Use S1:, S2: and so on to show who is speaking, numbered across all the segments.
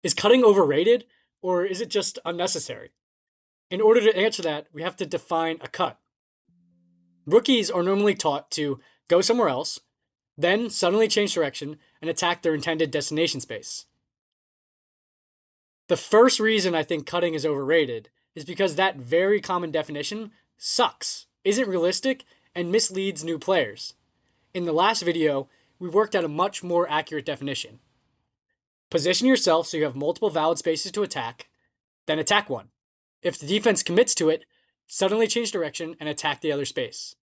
S1: Is cutting overrated or is it just unnecessary? In order to answer that, we have to define a cut. Rookies are normally taught to go somewhere else, then suddenly change direction and attack their intended destination space. The first reason I think cutting is overrated is because that very common definition sucks, isn't realistic, and misleads new players. In the last video, we worked out a much more accurate definition. Position yourself so you have multiple valid spaces to attack, then attack one. If the defense commits to it, suddenly change direction and attack the other space.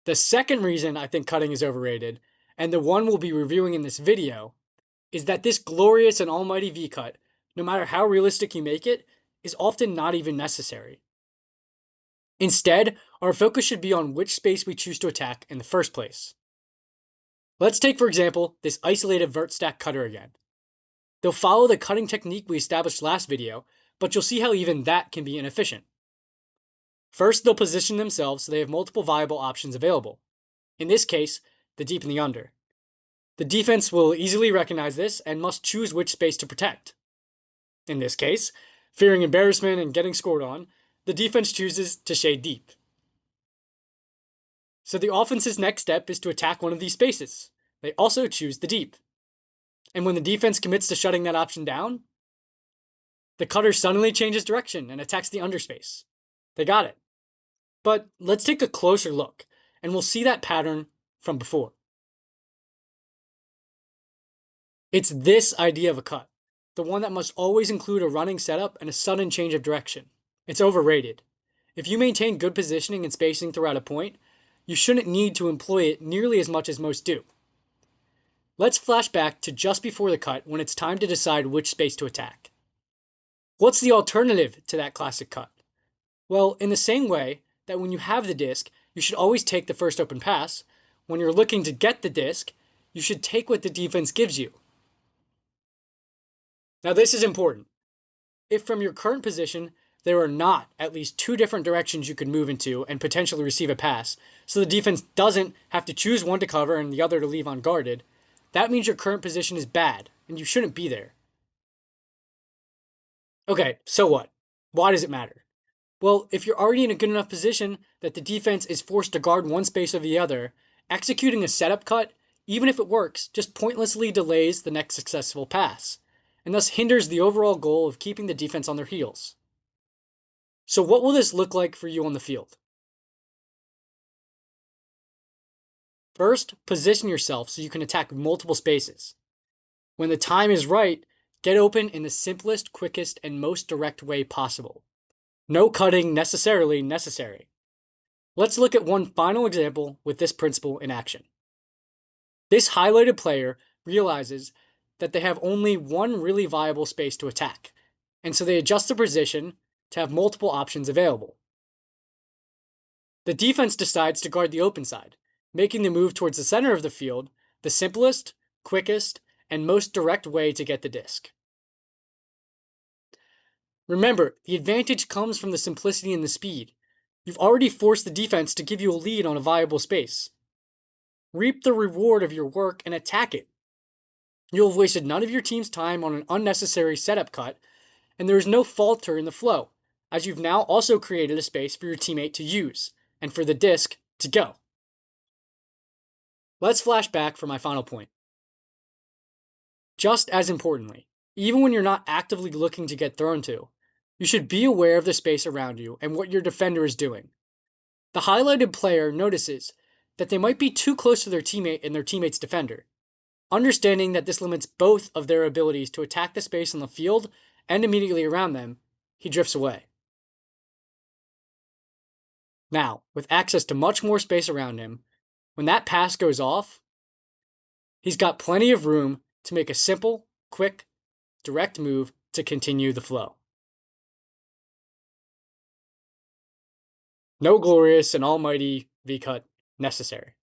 S1: The second reason I think cutting is overrated, and the one we'll be reviewing in this video, is that this glorious and almighty V-cut, no matter how realistic you make it, is often not even necessary. Instead, our focus should be on which space we choose to attack in the first place. Let's take, for example, this isolated vert stack cutter again. They'll follow the cutting technique we established last video, but you'll see how even that can be inefficient. First, they'll position themselves so they have multiple viable options available. In this case, the deep and the under. The defense will easily recognize this and must choose which space to protect. In this case, fearing embarrassment and getting scored on, the defense chooses to shade deep. So the offense's next step is to attack one of these spaces. They also choose the deep. And when the defense commits to shutting that option down, the cutter suddenly changes direction and attacks the underspace. They got it. But let's take a closer look, and we'll see that pattern from before. It's this idea of a cut, the one that must always include a running setup and a sudden change of direction. It's overrated. If you maintain good positioning and spacing throughout a point, you shouldn't need to employ it nearly as much as most do. Let's flash back to just before the cut when it's time to decide which space to attack. What's the alternative to that classic cut? Well, in the same way that when you have the disc, you should always take the first open pass, when you're looking to get the disc, you should take what the defense gives you. Now, this is important. If from your current position, there are not at least two different directions you could move into and potentially receive a pass, so the defense doesn't have to choose one to cover and the other to leave unguarded, that means your current position is bad, and you shouldn't be there. Okay, so what? Why does it matter? Well, if you're already in a good enough position that the defense is forced to guard one space or the other, executing a setup cut, even if it works, just pointlessly delays the next successful pass, and thus hinders the overall goal of keeping the defense on their heels. So what will this look like for you on the field? First, position yourself so you can attack multiple spaces. When the time is right, get open in the simplest, quickest, and most direct way possible. No cutting necessarily necessary. Let's look at one final example with this principle in action. This highlighted player realizes that they have only one really viable space to attack, and so they adjust the position to have multiple options available. The defense decides to guard the open side, making the move towards the center of the field the simplest, quickest, and most direct way to get the disc. Remember, the advantage comes from the simplicity and the speed. You've already forced the defense to give you a lead on a viable space. Reap the reward of your work and attack it. You'll have wasted none of your team's time on an unnecessary setup cut, and there is no falter in the flow, as you've now also created a space for your teammate to use, and for the disc to go. Let's flash back for my final point. Just as importantly, even when you're not actively looking to get thrown to, you should be aware of the space around you and what your defender is doing. The highlighted player notices that they might be too close to their teammate and their teammate's defender. Understanding that this limits both of their abilities to attack the space on the field and immediately around them, he drifts away. Now, with access to much more space around him, when that pass goes off, he's got plenty of room to make a simple, quick, direct move to continue the flow. No glorious and almighty V-cut necessary.